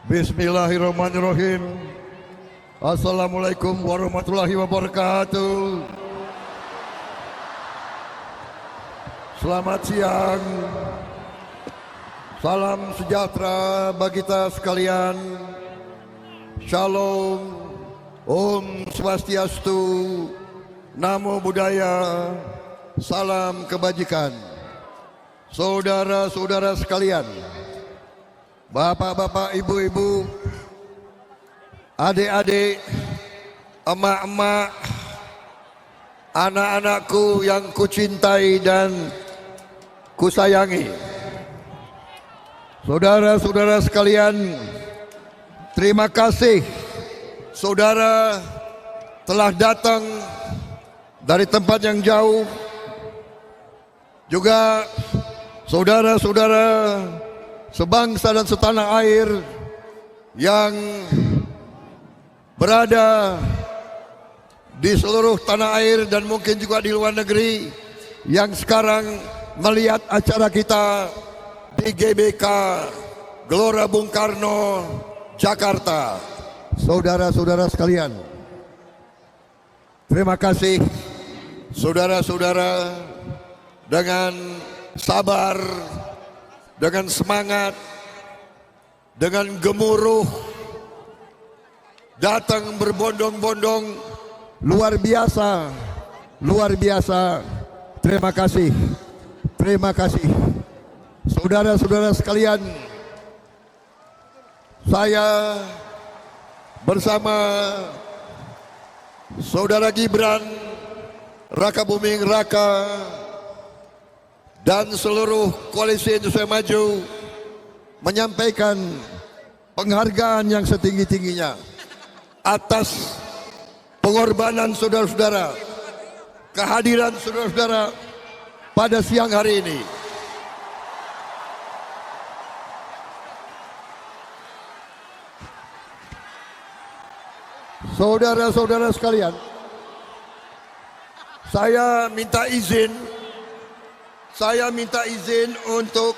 Bismillahirrahmanirrahim. Assalamualaikum warahmatullahi wabarakatuh. Selamat siang. Salam sejahtera bagi kita sekalian. Shalom. Om Swastiastu. Namo Buddhaya. Salam kebajikan. Saudara-saudara sekalian, bapak-bapak, ibu-ibu, adik-adik, emak-emak, anak-anakku yang kucintai dan kusayangi. Saudara-saudara sekalian, terima kasih saudara telah datang dari tempat yang jauh. Juga saudara-saudara sebangsa dan setanah air yang berada di seluruh tanah air dan mungkin juga di luar negeri yang sekarang melihat acara kita di GBK Gelora Bung Karno, Jakarta. Saudara-saudara sekalian, terima kasih saudara-saudara dengan sabar, dengan semangat, dengan gemuruh datang berbondong-bondong. Luar biasa, luar biasa. Terima kasih, terima kasih. Saudara-saudara sekalian, saya bersama saudara Gibran Raka Buming Raka dan seluruh koalisi Indonesia Maju menyampaikan penghargaan yang setinggi-tingginya atas pengorbanan saudara-saudara, kehadiran saudara-saudara pada siang hari ini. Saudara-saudara sekalian, saya minta izin untuk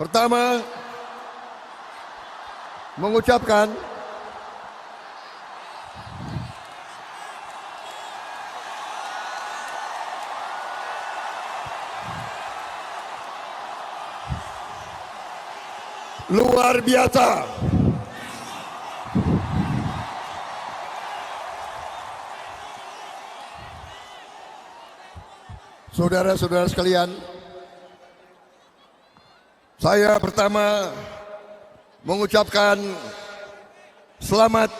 pertama mengucapkan luar biasa. Saudara-saudara sekalian, saya pertama mengucapkan selamat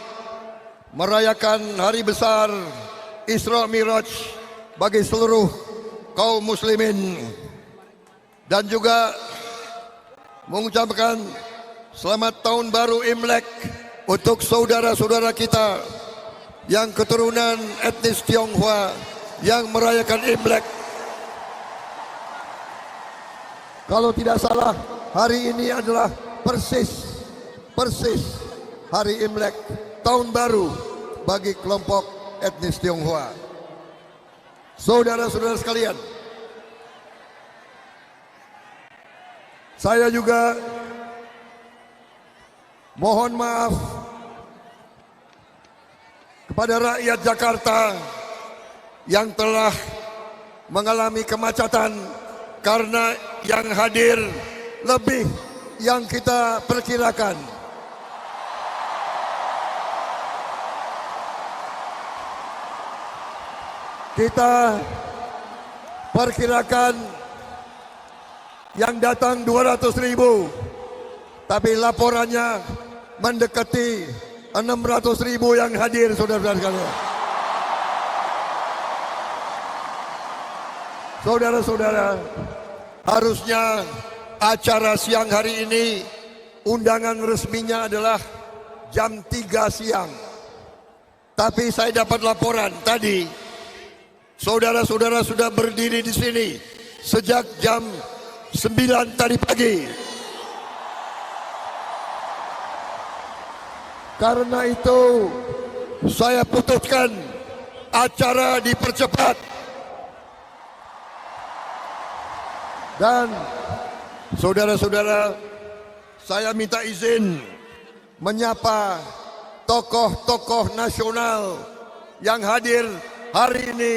merayakan hari besar Isra Miraj bagi seluruh kaum muslimin, dan juga mengucapkan selamat tahun baru Imlek untuk saudara-saudara kita yang keturunan etnis Tionghoa yang merayakan Imlek. Kalau tidak salah, hari ini adalah persis hari Imlek, tahun baru bagi kelompok etnis Tionghoa. Saudara-saudara sekalian, saya juga mohon maaf kepada rakyat Jakarta yang telah mengalami kemacetan karena yang hadir lebih yang kita perkirakan. Kita perkirakan yang datang 200.000, tapi laporannya mendekati 600.000 yang hadir, saudara-saudara sekalian. Saudara-saudara, harusnya acara siang hari ini undangan resminya adalah jam 3 siang. Tapi saya dapat laporan tadi, saudara-saudara sudah berdiri di sini sejak jam 9 tadi pagi. Karena itu saya putuskan acara dipercepat. Dan Saudara-saudara, saya minta izin menyapa tokoh-tokoh nasional yang hadir hari ini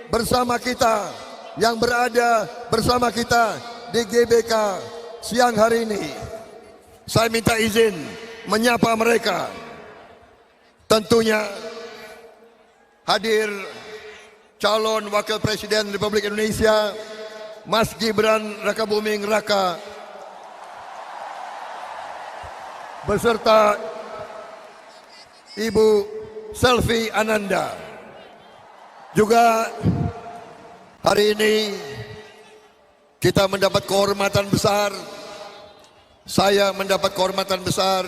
bersama kita, yang berada bersama kita di GBK siang hari ini. Saya minta izin menyapa mereka. Tentunya hadir calon Wakil Presiden Republik Indonesia Mas Gibran Rakabuming Raka beserta Ibu Selvi Ananda. Juga hari ini kita mendapat kehormatan besar, saya mendapat kehormatan besar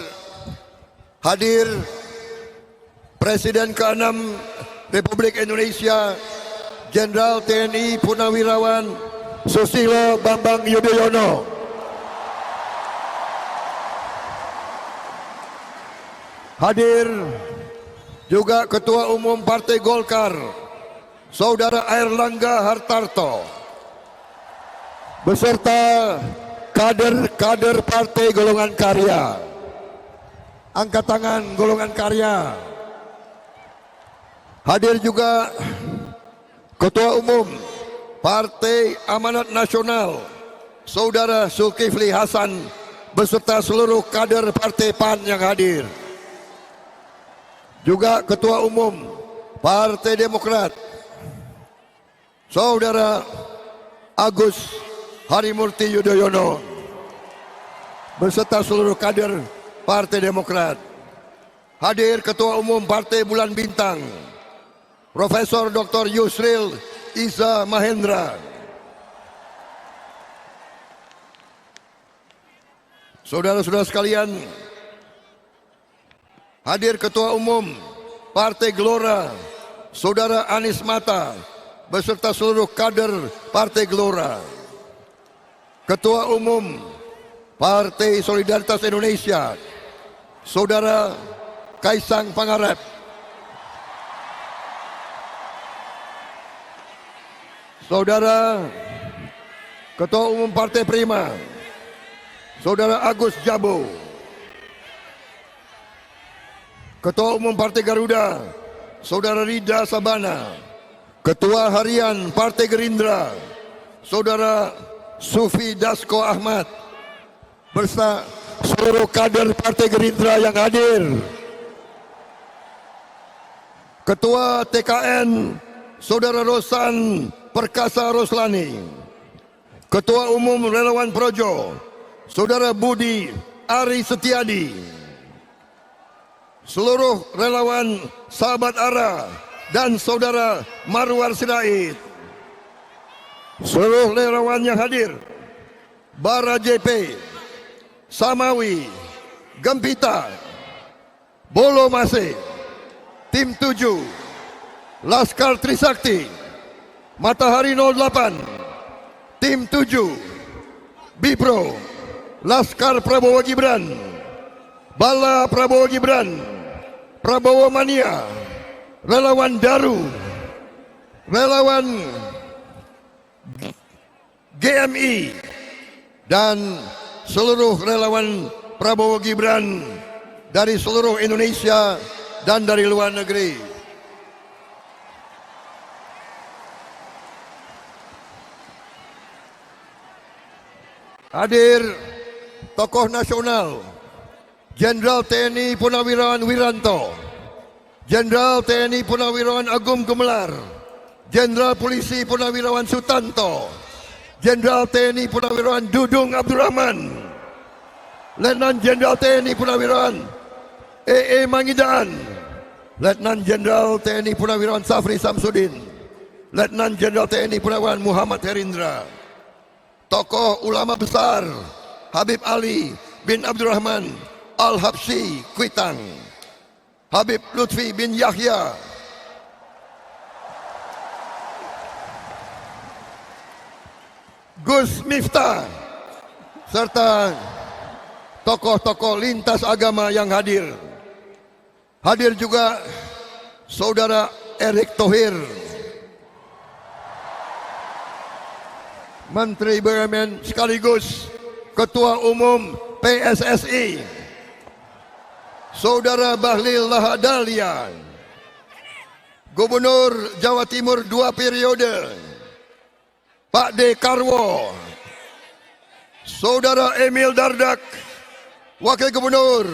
hadir Presiden ke-6 Republik Indonesia Jenderal TNI Purnawirawan Susilo Bambang Yudhoyono. Hadir juga Ketua Umum Partai Golkar Saudara Airlangga Hartarto beserta kader-kader Partai Golongan Karya. Angkat tangan Golongan Karya. Hadir juga Ketua Umum Partai Amanat Nasional Saudara Zulkifli Hasan beserta seluruh kader Partai PAN yang hadir. Juga Ketua Umum Partai Demokrat Saudara Agus Harimurti Yudhoyono beserta seluruh kader Partai Demokrat. Hadir Ketua Umum Partai Bulan Bintang Profesor Dr. Yusril Iza Mahendra. Saudara-saudara sekalian, hadir Ketua Umum Partai Gelora Saudara Anies Mata beserta seluruh kader Partai Gelora. Ketua Umum Partai Solidaritas Indonesia Saudara Kaisang Pangarep. Saudara Ketua Umum Partai Prima Saudara Agus Jabo. Ketua Umum Partai Garuda Saudara Rida Sabana. Ketua Harian Partai Gerindra Saudara Sufi Dasko Ahmad beserta seluruh kader Partai Gerindra yang hadir. Ketua TKN Saudara Rosan Perkasa Roslani. Ketua Umum Relawan Projo Saudara Budi Ari Setiadi. Seluruh relawan Sahabat Ara dan Saudara Marwar Sirait. Seluruh relawan yang hadir, Bara JP, Samawi, Gempita, Bolo Mase, Tim 7, Laskar Trisakti, Matahari 08, Tim 7, Bipro, Laskar Prabowo Gibran, Bala Prabowo Gibran, Prabowo Mania, Relawan Daru, Relawan GMI, dan seluruh relawan Prabowo Gibran dari seluruh Indonesia dan dari luar negeri. Hadir tokoh nasional Jenderal TNI Purnawirawan Wiranto, Jenderal TNI Purnawirawan Agung Gumelar, Jenderal Polisi Purnawirawan Sutanto, Jenderal TNI Purnawirawan Dudung Abdurrahman, Letnan Jenderal TNI Purnawirawan EE Mangidaan, Letnan Jenderal TNI Purnawirawan Safri Samsudin, Letnan Jenderal TNI Purnawirawan Muhammad Herindra, tokoh ulama besar Habib Ali bin Abdurrahman Al-Habsyi Kuitang, Habib Lutfi bin Yahya, Gus Miftah, serta tokoh-tokoh lintas agama yang hadir. Hadir juga Saudara Erick Thohir, Menteri BUMN sekaligus Ketua Umum PSSI, Saudara Bahlil Lahadalia, Gubernur Jawa Timur 2 periode, Pak Dekarwo, Saudara Emil Dardak, Wakil Gubernur,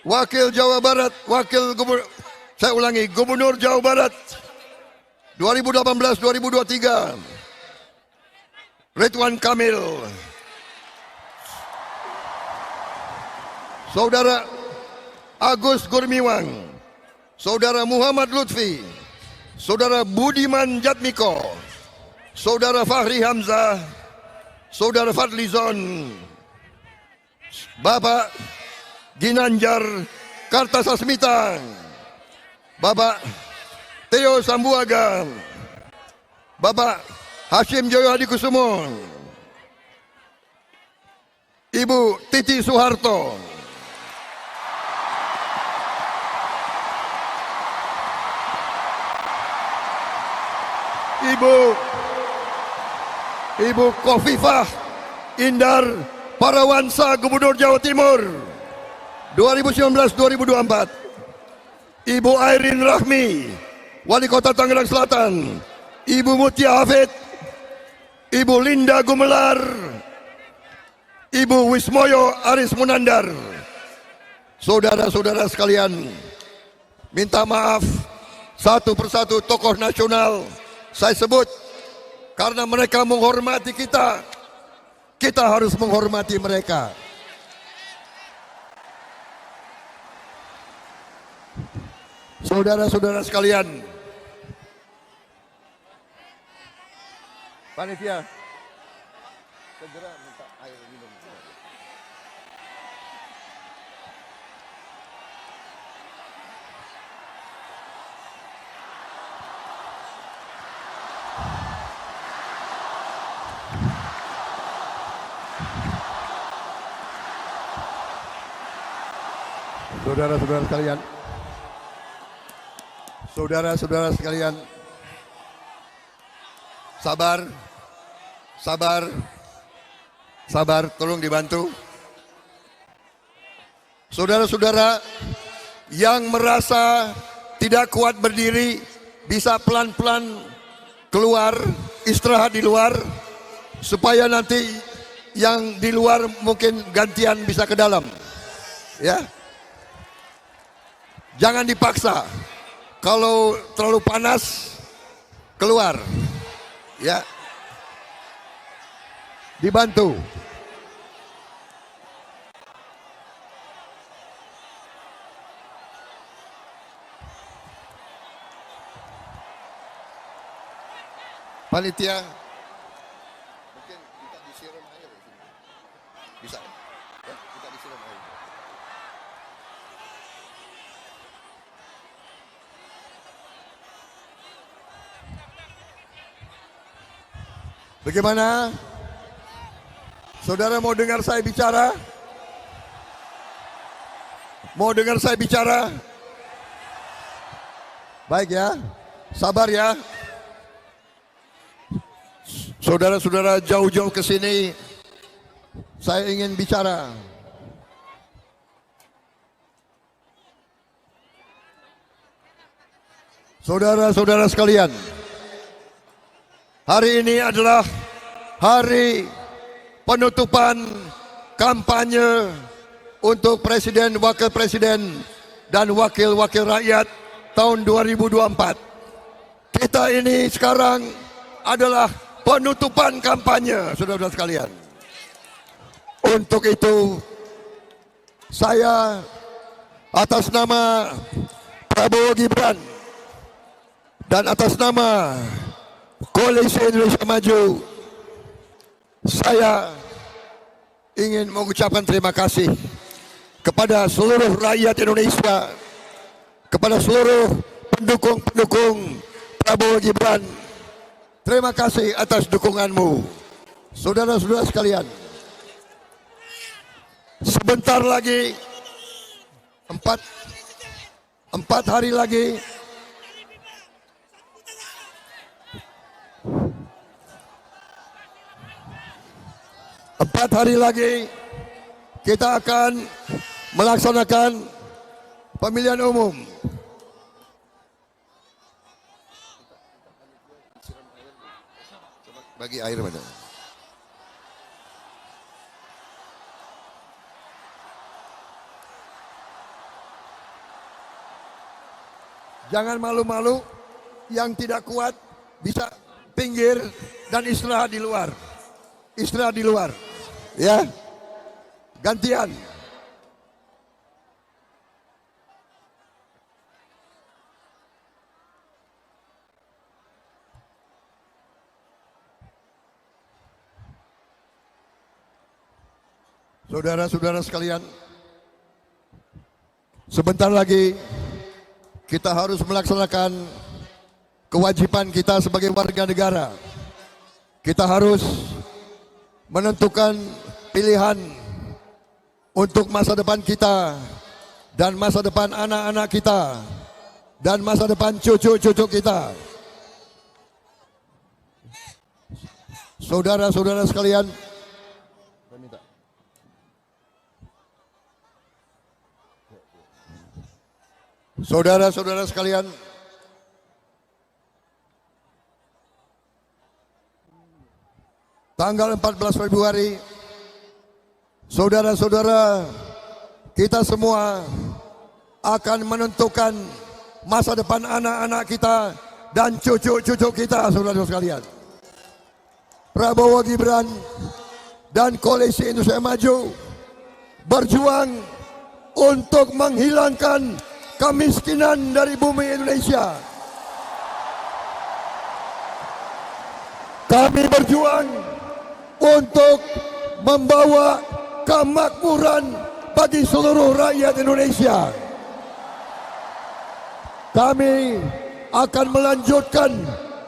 Wakil Jawa Barat, Gubernur Jawa Barat 2018-2023, Ridwan Kamil, Saudara Agus Gurmiwang, Saudara Muhammad Lutfi, Saudara Budiman Jatmiko, Saudara Fahri Hamzah, Saudara Fadlizon, Bapak Ginanjar Kartasasmita, Bapak Theo Sambuaga, Bapak Hashim Joyo Hadikusumo, Ibu Titi Soeharto, Ibu Khofifah Indar Parawansa, Gubernur Jawa Timur 2019-2024, Ibu Airin Rahmi, Wali Kota Tangerang Selatan, Ibu Mutia Hafid, Ibu Linda Gumelar, Ibu Wismoyo Aris Munandar. Saudara-saudara sekalian, minta maaf satu persatu tokoh nasional saya sebut karena mereka menghormati kita, kita harus menghormati mereka. Saudara-saudara sekalian, panitia segera minta air minum. Saudara-saudara sekalian, saudara-saudara sekalian, sabar, tolong dibantu. Saudara-saudara yang merasa tidak kuat berdiri, bisa pelan-pelan keluar, istirahat di luar, supaya nanti yang di luar mungkin gantian bisa ke dalam. Ya. Jangan dipaksa. Kalau terlalu panas, keluar. Ya. Dibantu. Panitia, mungkin kita disiram air. Bisa. Ya, kita disiram air. Bagaimana? Saudara mau dengar saya bicara? Mau dengar saya bicara? Baik ya, sabar ya. Saudara-saudara jauh-jauh ke sini, saya ingin bicara. Saudara-saudara sekalian, hari ini adalah hari penutupan kampanye untuk Presiden, Wakil Presiden, dan Wakil-Wakil Rakyat tahun 2024. Kita ini sekarang adalah penutupan kampanye, saudara-saudara sekalian. Untuk itu, saya atas nama Prabowo Gibran dan atas nama Koalisi Indonesia Maju, saya ingin mengucapkan terima kasih kepada seluruh rakyat Indonesia, kepada seluruh pendukung-pendukung Prabowo Gibran. Terima kasih atas dukunganmu. Saudara-saudara sekalian, sebentar lagi, empat hari lagi, 4 hari lagi kita akan melaksanakan pemilihan umum. Bagi air mana? Jangan malu-malu, yang tidak kuat bisa pinggir dan istirahat di luar. Istirahat di luar. Ya. Gantian. Saudara-saudara sekalian, sebentar lagi kita harus melaksanakan kewajiban kita sebagai warga negara. Kita harus menentukan pilihan untuk masa depan kita dan masa depan anak-anak kita dan masa depan cucu-cucu kita. Saudara-saudara sekalian, saudara-saudara sekalian, tanggal 14 Februari, saudara-saudara kita semua akan menentukan masa depan anak-anak kita dan cucu-cucu kita, saudara-saudara sekalian. Prabowo Gibran dan Koalisi Indonesia Maju berjuang untuk menghilangkan kemiskinan dari bumi Indonesia. Kami berjuang untuk membawa kemakmuran bagi seluruh rakyat Indonesia. Kami akan melanjutkan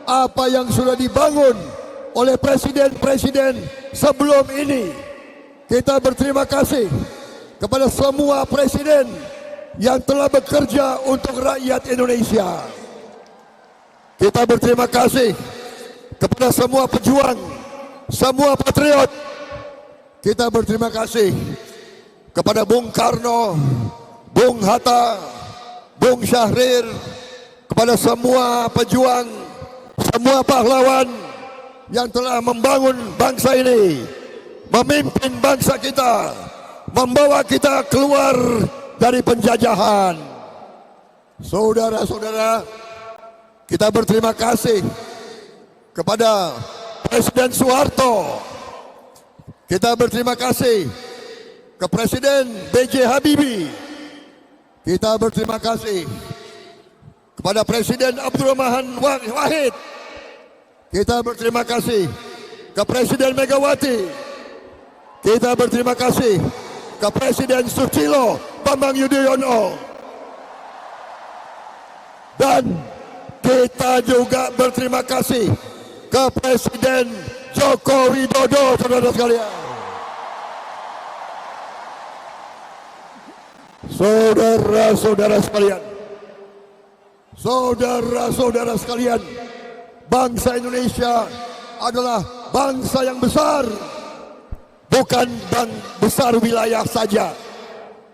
apa yang sudah dibangun oleh presiden-presiden sebelum ini. Kita berterima kasih kepada semua presiden yang telah bekerja untuk rakyat Indonesia. Kita berterima kasih kepada semua pejuang, semua patriot. Kita berterima kasih kepada Bung Karno, Bung Hatta, Bung Syahrir, kepada semua pejuang, semua pahlawan yang telah membangun bangsa ini, memimpin bangsa kita, membawa kita keluar dari penjajahan. Saudara-saudara, kita berterima kasih kepada Presiden Soeharto. Kita berterima kasih ke Presiden B.J. Habibie. Kita berterima kasih kepada Presiden Abdurrahman Wahid. Kita berterima kasih ke Presiden Megawati. Kita berterima kasih ke Presiden Susilo Bambang Yudhoyono. Dan kita juga berterima kasih ke Presiden Joko Widodo, saudara sekalian. Saudara-saudara sekalian, saudara-saudara sekalian, bangsa Indonesia adalah bangsa yang besar. Bukan besar wilayah saja,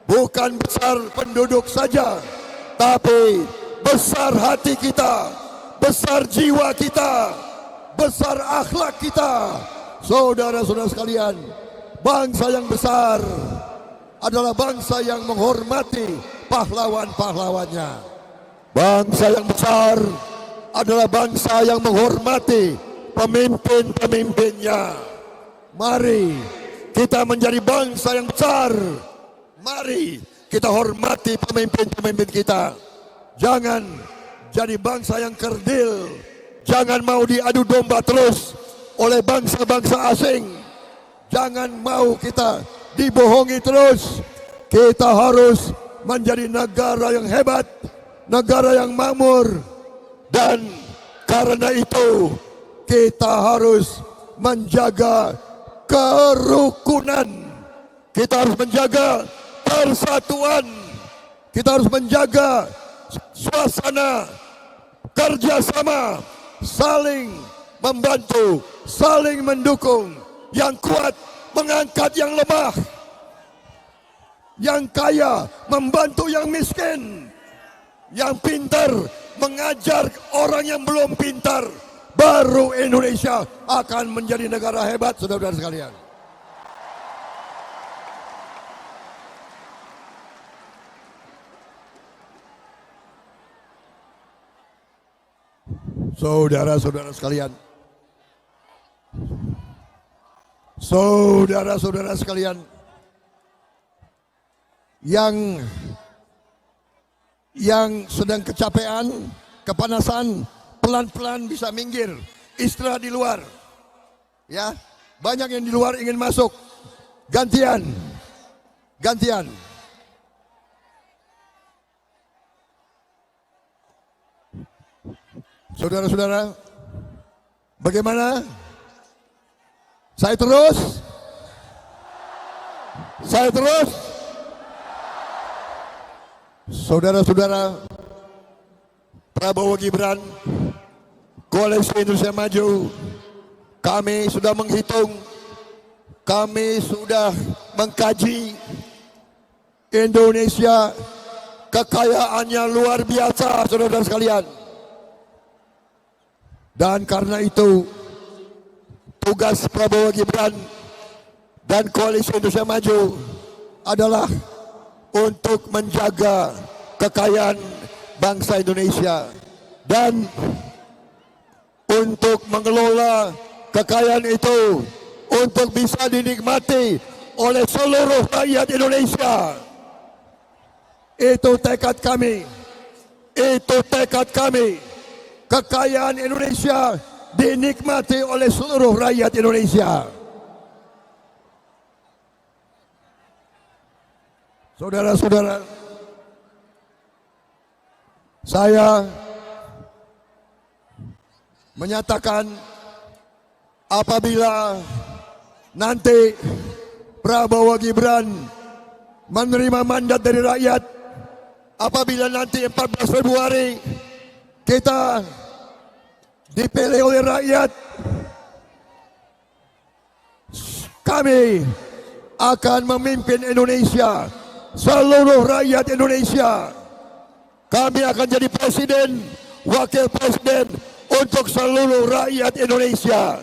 bukan besar penduduk saja, tapi besar hati kita, besar jiwa kita, besar akhlak kita. Saudara-saudara sekalian, bangsa yang besar adalah bangsa yang menghormati pahlawan-pahlawannya. Bangsa yang besar adalah bangsa yang menghormati pemimpin-pemimpinnya. Mari kita menjadi bangsa yang besar. Mari kita hormati pemimpin-pemimpin kita. Jangan jadi bangsa yang kerdil. Jangan mau diadu domba terus oleh bangsa-bangsa asing. Jangan mau kita dibohongi terus. Kita harus menjadi negara yang hebat, negara yang makmur. Dan karena itu kita harus menjaga kerukunan. Kita harus menjaga persatuan. Kita harus menjaga suasana kerjasama, saling membantu, saling mendukung, yang kuat mengangkat yang lemah, yang kaya membantu yang miskin, yang pintar mengajar orang yang belum pintar. Baru Indonesia akan menjadi negara hebat, saudara-saudara sekalian. Saudara-saudara sekalian, saudara-saudara sekalian, yang sedang kecapean, kepanasan, pelan-pelan bisa minggir, istirahat di luar. Ya, banyak yang di luar ingin masuk. Gantian. Saudara-saudara, bagaimana? Saya terus? Saudara-saudara, Prabowo Gibran, Koalisi Indonesia Maju, kami sudah menghitung, kami sudah mengkaji. Indonesia kekayaannya luar biasa, saudara-saudara sekalian. Dan karena itu, tugas Prabowo Gibran dan Koalisi Indonesia Maju adalah untuk menjaga kekayaan bangsa Indonesia dan untuk mengelola kekayaan itu untuk bisa dinikmati oleh seluruh rakyat Indonesia. Itu tekad kami. Kekayaan Indonesia dinikmati oleh seluruh rakyat Indonesia. Saudara-saudara, saya menyatakan apabila nanti Prabowo Gibran menerima mandat dari rakyat, apabila nanti 14 Februari kita dipilih oleh rakyat, kami akan memimpin Indonesia, seluruh rakyat Indonesia. Kami akan jadi presiden, wakil presiden untuk seluruh rakyat Indonesia,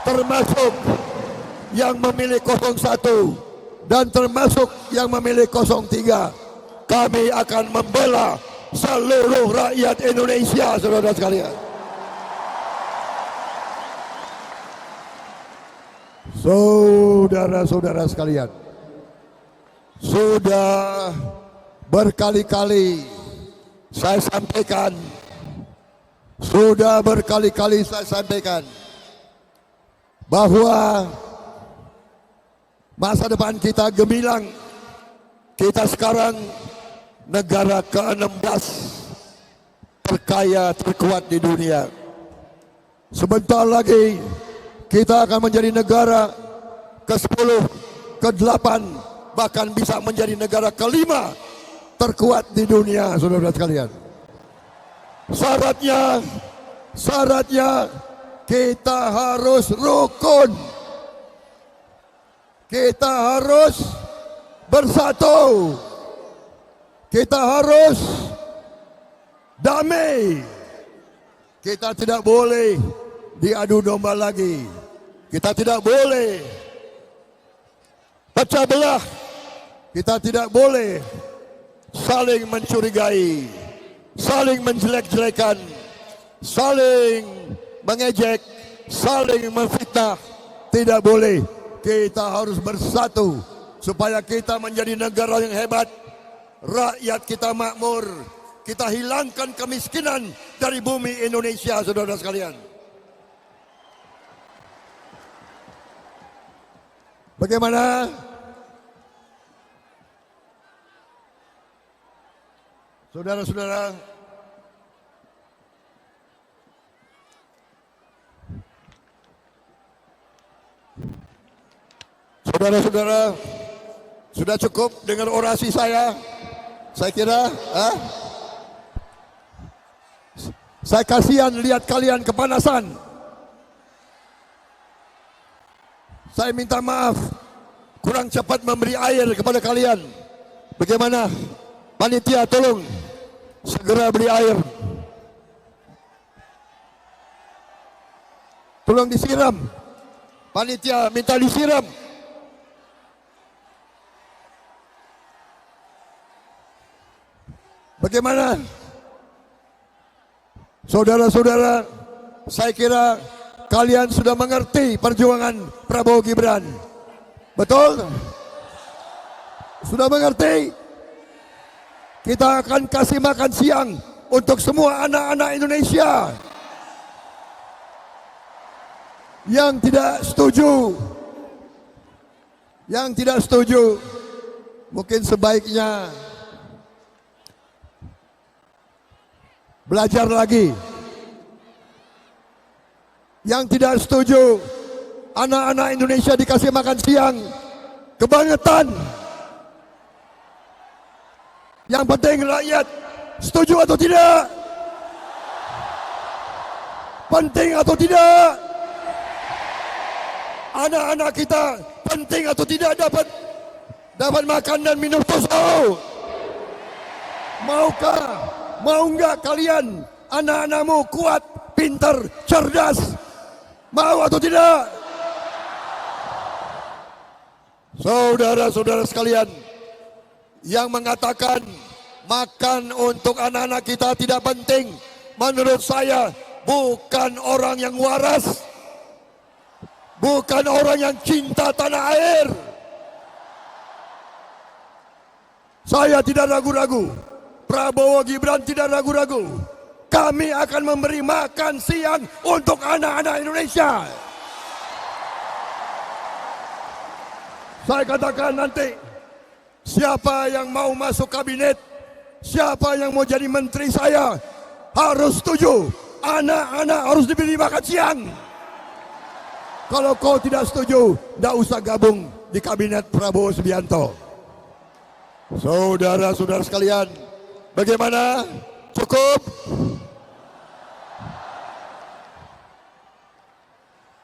termasuk yang memilih 01 dan termasuk yang memilih 03. Kami akan membela seluruh rakyat Indonesia, saudara sekalian. Saudara-saudara sekalian, sudah berkali-kali saya sampaikan, bahwa masa depan kita gemilang. Kita sekarang negara ke-16 terkaya terkuat di dunia. Sebentar lagi kita akan menjadi negara ke-10, ke-8, bahkan bisa menjadi negara ke-5 terkuat di dunia, saudara-saudara sekalian. Syaratnya kita harus rukun. Kita harus bersatu. Kita harus damai. Kita tidak boleh diadu domba lagi. Kita tidak boleh pecah belah. Kita tidak boleh saling mencurigai, saling menjelek-jelekan, saling mengejek, saling memfitnah. Tidak boleh. Kita harus bersatu supaya kita menjadi negara yang hebat. Rakyat kita makmur. Kita hilangkan kemiskinan dari bumi Indonesia, saudara sekalian. Bagaimana? Saudara-saudara, saudara-saudara, sudah cukup dengan orasi saya kira. Saya kasihan lihat kalian kepanasan. Saya minta maaf kurang cepat memberi air kepada kalian. Bagaimana? Panitia tolong segera beri air. Tolong disiram. Panitia minta disiram. Bagaimana? Saudara-saudara, saya kira kalian sudah mengerti perjuangan Prabowo Gibran. Betul? Sudah mengerti? Kita akan kasih makan siang untuk semua anak-anak Indonesia. Yang tidak setuju, mungkin sebaiknya belajar lagi. Yang tidak setuju anak-anak Indonesia dikasih makan siang, kebangetan. Yang penting rakyat setuju atau tidak? Penting atau tidak? Anak-anak kita penting atau tidak dapat makan dan minum susu? Mau enggak kalian anak-anakmu kuat, pintar, cerdas? Mau atau tidak? Saudara-saudara sekalian, yang mengatakan makan untuk anak-anak kita tidak penting, menurut saya bukan orang yang waras, bukan orang yang cinta tanah air. Saya tidak ragu-ragu, Prabowo Gibran tidak ragu-ragu. Kami akan memberi makan siang untuk anak-anak Indonesia. Saya katakan nanti, siapa yang mau masuk kabinet, siapa yang mau jadi menteri saya, harus setuju. Anak-anak harus diberi makan siang. Kalau kau tidak setuju, tidak usah gabung di kabinet Prabowo Subianto. Saudara-saudara sekalian, bagaimana? Cukup?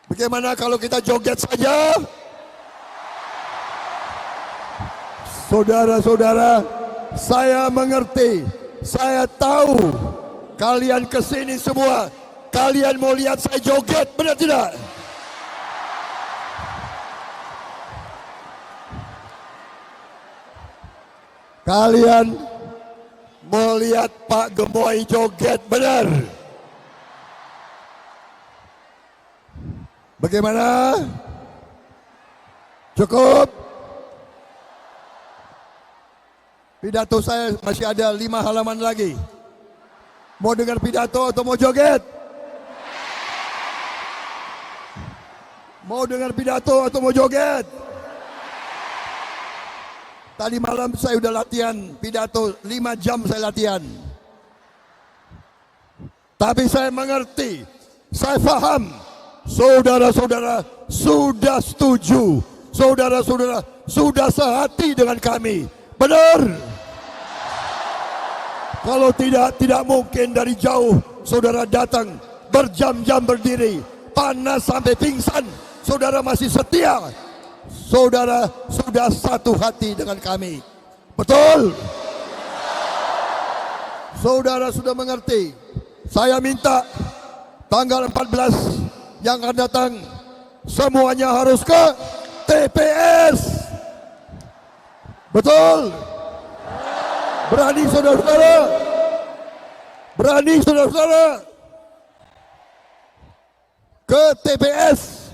Bagaimana kalau kita joget saja? Saudara-saudara, saya mengerti, saya tahu kalian kesini semua, kalian mau lihat saya joget, benar tidak? Kalian mau lihat Pak Gemoy joget, benar? Bagaimana? Cukup? Pidato saya masih ada 5 halaman lagi. Mau dengar pidato atau mau joget? Mau dengar pidato atau mau joget? Tadi malam saya udah latihan pidato 5 jam saya latihan. Tapi saya mengerti, saya paham. Saudara-saudara sudah setuju. Saudara-saudara sudah sehati dengan kami. Benar? Kalau tidak mungkin dari jauh saudara datang berjam-jam berdiri, panas sampai pingsan. Saudara masih setia. Saudara sudah satu hati dengan kami. Betul? Saudara sudah mengerti. Saya minta tanggal 14 yang akan datang semuanya harus ke TPS. Betul? Berani saudara-saudara? Berani saudara-saudara? Ke TPS.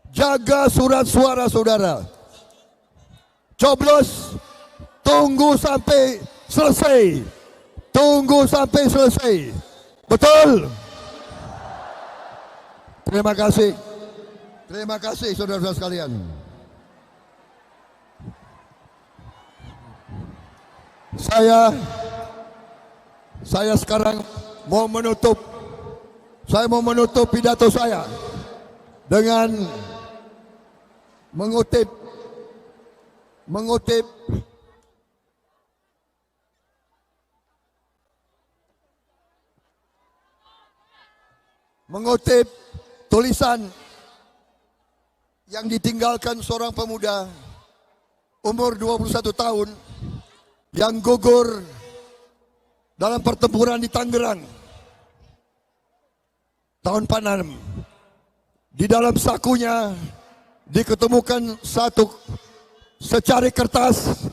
Jaga surat suara saudara. Coblos. Tunggu sampai selesai. Tunggu sampai selesai. Betul? Terima kasih. Terima kasih saudara-saudara sekalian. Saya sekarang mau menutup. Saya mau menutup pidato saya dengan mengutip tulisan yang ditinggalkan seorang pemuda umur 21 tahun yang gugur dalam pertempuran di Tangerang tahun 46. Di dalam sakunya diketemukan satu secari kertas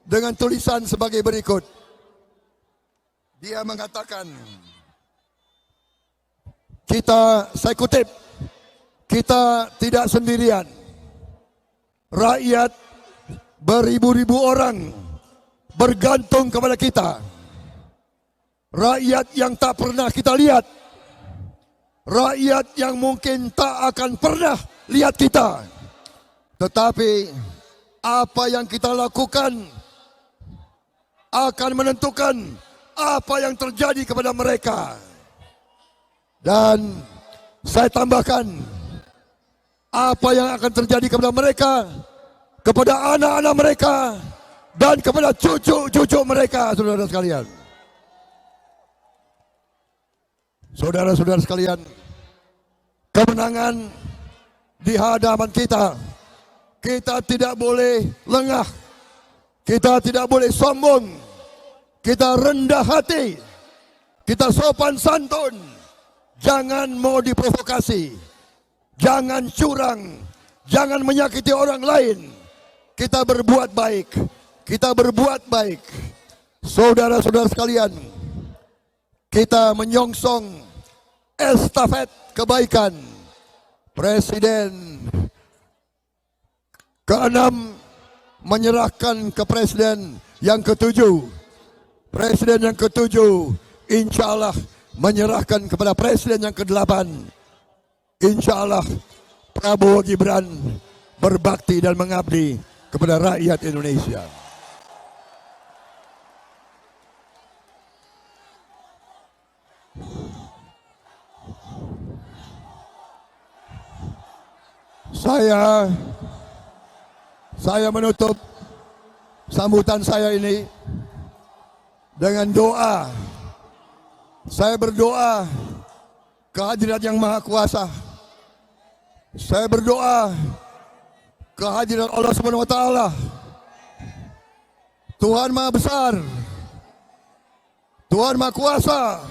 dengan tulisan sebagai berikut. Dia mengatakan, saya kutip, kita tidak sendirian. Rakyat beribu-ribu orang bergantung kepada kita. Rakyat yang tak pernah kita lihat. Rakyat yang mungkin tak akan pernah lihat kita. Tetapi apa yang kita lakukan akan menentukan apa yang terjadi kepada mereka. Dan saya tambahkan, apa yang akan terjadi kepada mereka, kepada anak-anak mereka, dan kepada cucu-cucu mereka, saudara sekalian. Saudara-saudara sekalian, kemenangan di hadapan kita. Kita tidak boleh lengah. Kita tidak boleh sombong. Kita rendah hati. Kita sopan santun. Jangan mau diprovokasi. Jangan curang. Jangan menyakiti orang lain. Kita berbuat baik. Kita berbuat baik. Saudara-saudara sekalian, kita menyongsong estafet kebaikan. Presiden ke-6 menyerahkan ke presiden yang ke-7. Presiden yang ke-7 insya Allah menyerahkan kepada presiden yang ke-8. Insya Allah Prabowo Gibran berbakti dan mengabdi kepada rakyat Indonesia. Saya menutup sambutan saya ini dengan doa. Saya berdoa kehadirat Yang Maha Kuasa. Saya berdoa kehadirat Allah Subhanahu wa taala. Tuhan Maha Besar. Tuhan Maha Kuasa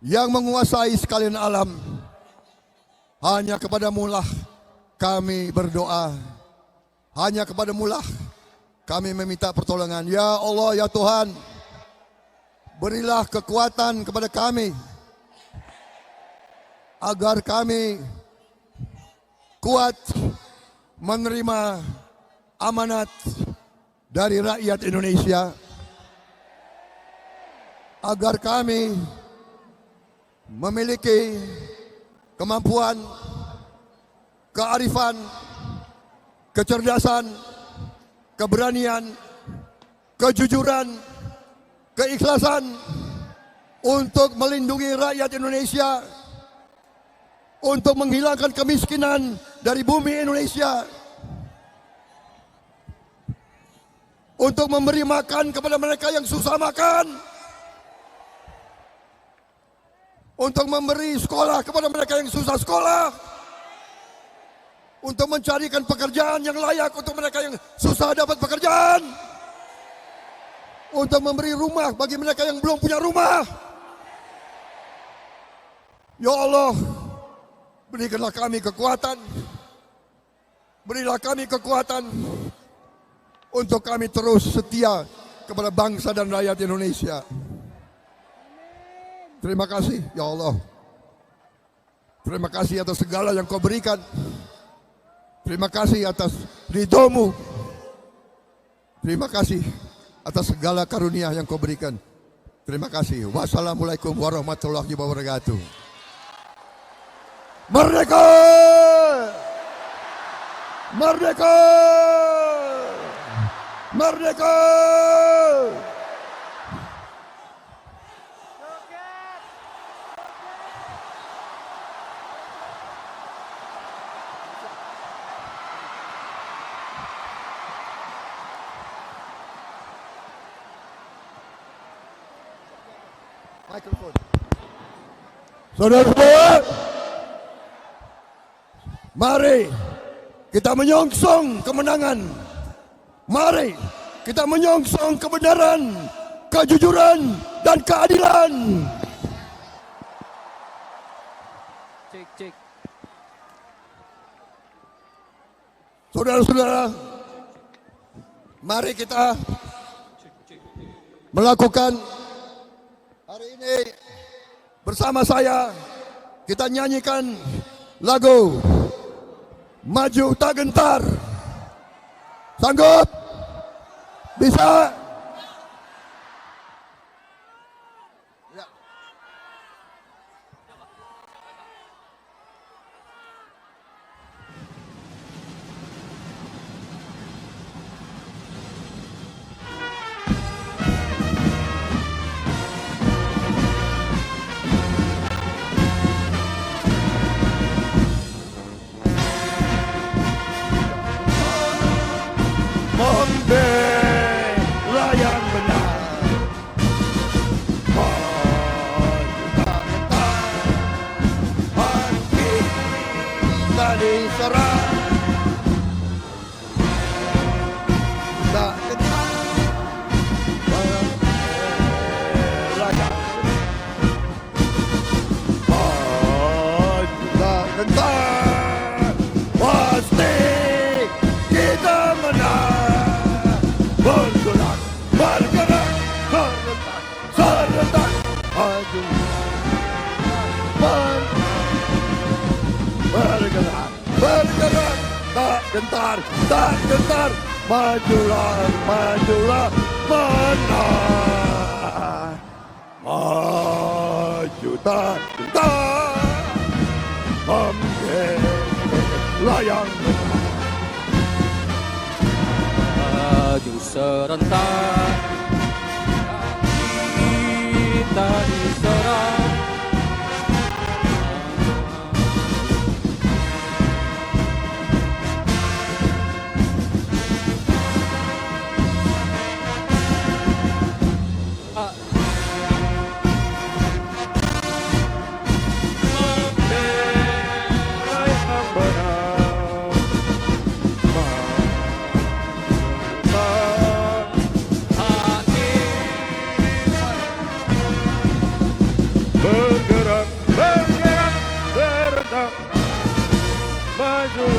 yang menguasai sekalian alam. Hanya kepadamu lah kami berdoa. Hanya kepadamu lah kami meminta pertolongan. Ya Allah, ya Tuhan, berilah kekuatan kepada kami agar kami kuat menerima amanat dari rakyat Indonesia, agar kami memiliki kemampuan, kearifan, kecerdasan, keberanian, kejujuran, keikhlasan untuk melindungi rakyat Indonesia, untuk menghilangkan kemiskinan dari bumi Indonesia, untuk memberi makan kepada mereka yang susah makan, untuk memberi sekolah kepada mereka yang susah sekolah, untuk mencarikan pekerjaan yang layak untuk mereka yang susah dapat pekerjaan, untuk memberi rumah bagi mereka yang belum punya rumah. Ya Allah, berikanlah kami kekuatan, berilah kami kekuatan untuk kami terus setia kepada bangsa dan rakyat Indonesia. Terima kasih ya Allah. Terima kasih atas segala yang kau berikan. Terima kasih atas ridhomu. Terima kasih atas segala karunia yang kau berikan. Terima kasih. Wassalamualaikum warahmatullahi wabarakatuh. Merdeka! Merdeka! Merdeka! Saudara semua, Mari kita menyongsong kemenangan. Mari kita menyongsong kebenaran, kejujuran, dan keadilan. Cek. Saudara-saudara, mari kita melakukan hari ini bersama saya. Kita nyanyikan lagu Maju Tak Gentar. Sanggup? Bisa? Ya. Membela yang benar. Hati kita diserang. Tak gentar. Membela yang benar. Tak gentar. Pasti kita menang. Bergerak, bergerak, serentak, serentak, maju. Bergerak, bergerak, tak gentar, tak gentar, majulah, majulah, menang. Maju tak gentar, membela yang benar. Maju serentak, kita diserang. Membela yang benar. Bergerak, bergerak, serentak, maju,